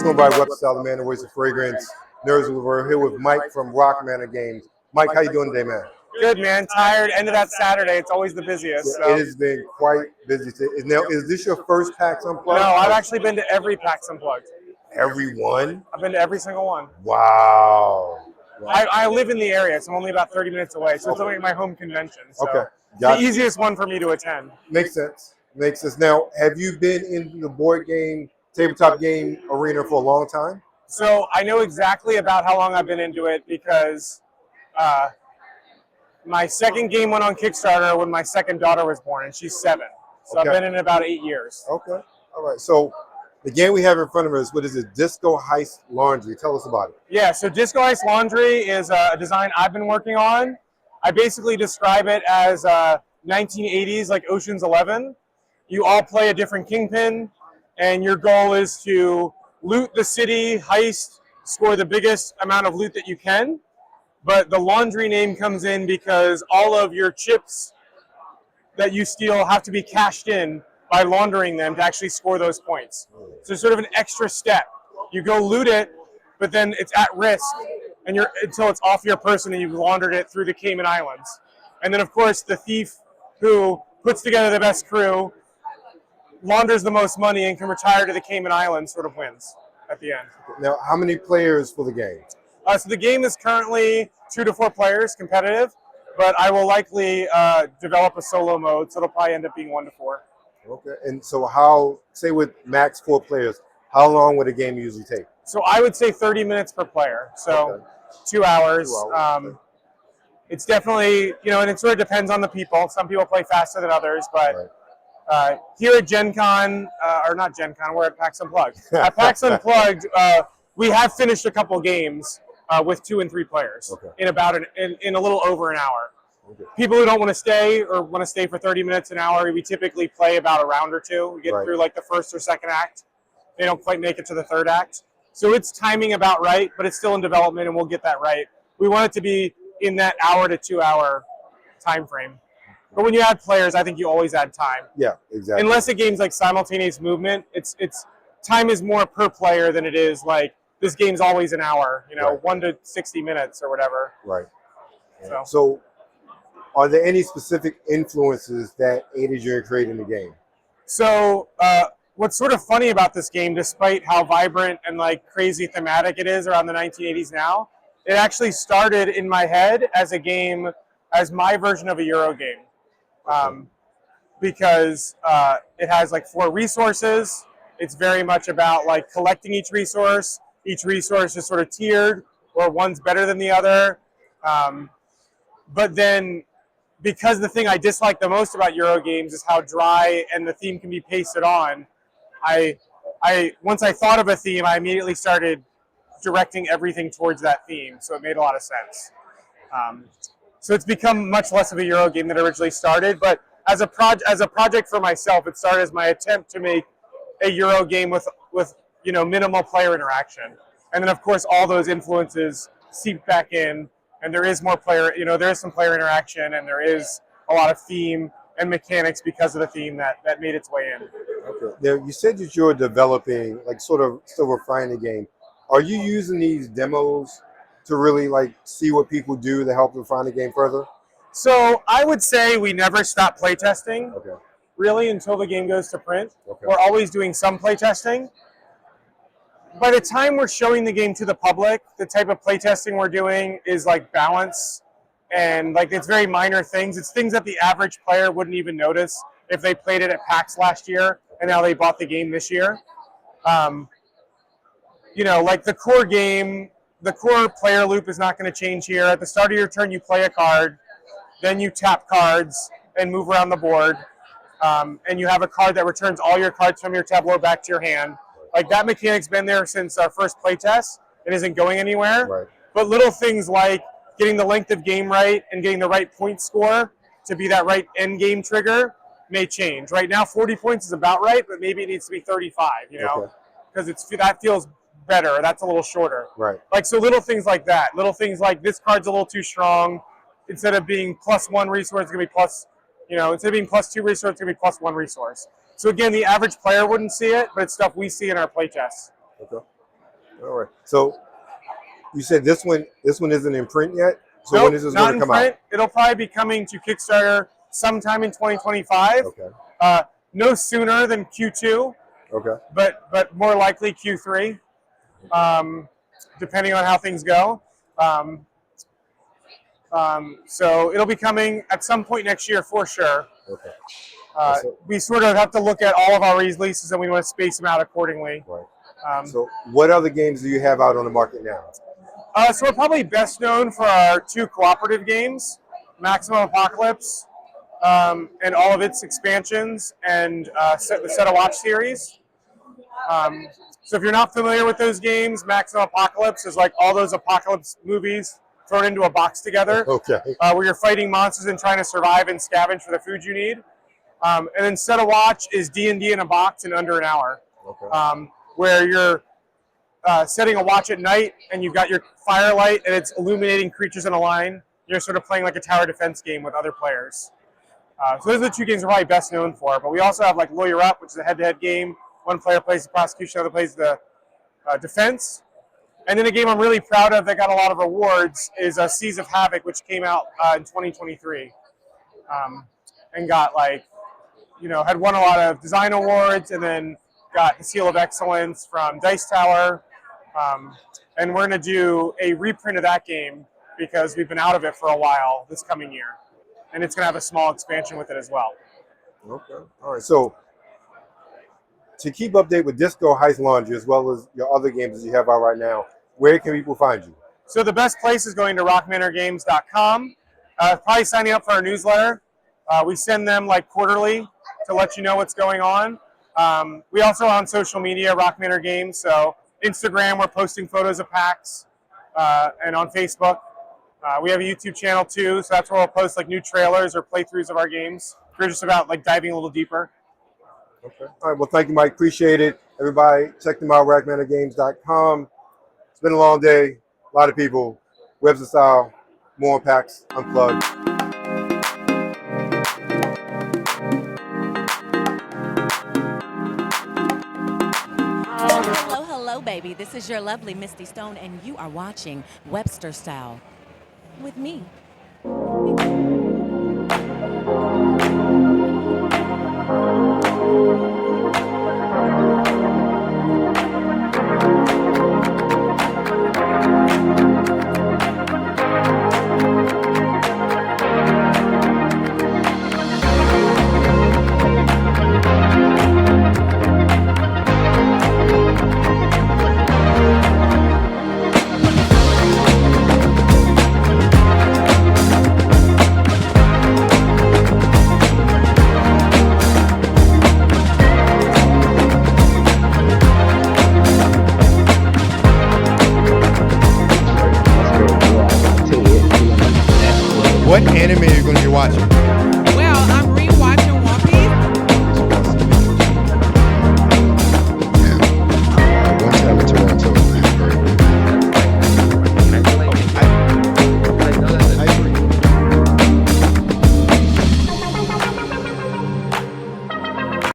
What's going by? What's the Manor, Voice of Fragrance? Nerds, we're here with Mike from Rock Manor Games. Mike, how you doing today, man? Good, man. Tired. End of that Saturday. It's always the busiest. Yeah, so. It has been quite busy. Now, is this your first PAX Unplugged? No, I've actually been to every PAX Unplugged. Every one? I've been to every single one. Wow. I live in the area, so I'm only about 30 minutes away, so it's only my home convention. So okay. It's the easiest one for me to attend. Makes sense. Makes sense. Now, have you been in the board game, tabletop game arena for a long time? So I know exactly about how long I've been into it because my second game went on Kickstarter when my second daughter was born, and she's 7. So okay. I've been in it about 8 years. Okay. All right. So the game we have in front of us, what is it? Disco Heist Laundry. Tell us about it. Yeah. So Disco Heist Laundry is a design I've been working on. I basically describe it as 1980s, like Ocean's 11. You all play a different kingpin, and your goal is to loot the city, heist, score the biggest amount of loot that you can. But the laundry name comes in because all of your chips that you steal have to be cashed in by laundering them to actually score those points. So it's sort of an extra step. You go loot it, but then it's at risk and until it's off your person and you've laundered it through the Cayman Islands. And then, of course, the thief who puts together the best crew, launders the most money, and can retire to the Cayman Islands sort of wins at the end. Now, how many players for the game? So the game is currently 2 to 4 players, competitive, but I will likely develop a solo mode, so it'll probably end up being 1 to 4. Okay, and so how, say with max 4 players, how long would a game usually take? So I would say 30 minutes per player, so okay. 2 hours. 2 hours. It's definitely, and it sort of depends on the people. Some people play faster than others, but right. Here at Gen Con, or not Gen Con, we're at PAX Unplugged. At PAX Unplugged, we have finished a couple games with 2 and 3 players in about in a little over an hour. Okay. People who don't want to stay or want to stay for 30 minutes, an hour, we typically play about a round or 2. We get through like the first or second act. They don't quite make it to the third act. So it's timing about right, but it's still in development and we'll get that right. We want it to be in that hour to 2 hour time frame. But when you add players, I think you always add time. Yeah, exactly. Unless a game's like simultaneous movement, it's time is more per player than it is like this game's always an hour, 1 to 60 minutes or whatever. Right. So are there any specific influences that aided you in creating the game? So what's sort of funny about this game, despite how vibrant and like crazy thematic it is around the 1980s now, it actually started in my head as a game, as my version of a Euro game. Because it has like 4 resources. It's very much about like collecting each resource. Each resource is sort of tiered, or one's better than the other. But then, because the thing I dislike the most about Euro games is how dry and the theme can be pasted on, once I thought of a theme, I immediately started directing everything towards that theme. So it made a lot of sense. So it's become much less of a Euro game than it originally started. But as a project for myself, it started as my attempt to make a Euro game with minimal player interaction. And then of course all those influences seep back in, and there is more player, there is some player interaction, and there is a lot of theme and mechanics because of the theme that made its way in. Okay. Now you said that you're developing, like sort of still refining the game. Are you using these demos to really like see what people do to help refine the game further? So I would say we never stop playtesting, really, until the game goes to print. We're always doing some playtesting. By the time we're showing the game to the public, the type of playtesting we're doing is like balance, and like it's very minor things. It's things that the average player wouldn't even notice if they played it at PAX last year and now they bought the game this year. Like the core game, the core player loop is not going to change here. At the start of your turn, you play a card, then you tap cards and move around the board, and you have a card that returns all your cards from your tableau back to your hand. Like that mechanic's been there since our first playtest. It isn't going anywhere. Right. But little things like getting the length of game right and getting the right point score to be that right end game trigger may change. Right now, 40 points is about right, but maybe it needs to be 35. Because that feels better. That's a little shorter. Right. Like so, little things like that. Little things like this card's a little too strong. Instead of being +1 resource, it's gonna be plus. Instead of being +2 resource, it's gonna be +1 resource. So again, the average player wouldn't see it, but it's stuff we see in our playtests. Okay. All right. So you said this one isn't in print yet. So Nope, when is this not going to in come print. out? It'll probably be coming to Kickstarter sometime in 2025. Okay. No sooner than Q2, Okay. but more likely Q3, depending on how things go. Um, so it'll be coming at some point next year for sure. Okay. We sort of have to look at all of our releases and we want to space them out accordingly. Right. So what other games do you have out on the market now? So we're probably best known for our 2 cooperative games, Maximum Apocalypse and all of its expansions, and the Set a Watch series. So if you're not familiar with those games, Maximum Apocalypse is like all those apocalypse movies thrown into a box together, Okay. where you're fighting monsters and trying to survive and scavenge for the food you need. And then Set a Watch is D&D in a box in under an hour, Okay. where you're setting a watch at night and you've got your firelight and it's illuminating creatures in a line. You're sort of playing like a tower defense game with other players. So those are the 2 games we're probably best known for. But we also have like Lawyer Up, which is a head-to-head game. One player plays the prosecution, the other plays the defense. And then a game I'm really proud of that got a lot of awards is Seas of Havoc, which came out in 2023, and got had won a lot of design awards, and then got the Seal of Excellence from Dice Tower. And we're going to do a reprint of that game because we've been out of it for a while this coming year. And it's going to have a small expansion with it as well. Okay. All right. So to keep update with Disco Heist Laundry as well as your other games that you have out right now, where can people find you? So the best place is going to rockmanorgames.com. Probably signing up for our newsletter. We send them like quarterly to let you know what's going on. We also are on social media, Rock Manor Games. So Instagram, we're posting photos of PAX, and on Facebook. We have a YouTube channel too, so that's where we'll post like new trailers or playthroughs of our games. We're just about like diving a little deeper. Okay. All right. Well, thank you, Mike. Appreciate it. Everybody, check them out, rockmanorgames.com. It's been a long day. A lot of people. Webs and Style. More on PAX Unplugged. Hello, hello, baby. This is your lovely Misty Stone, and you are watching Webster Style with me. What anime are you going to be watching?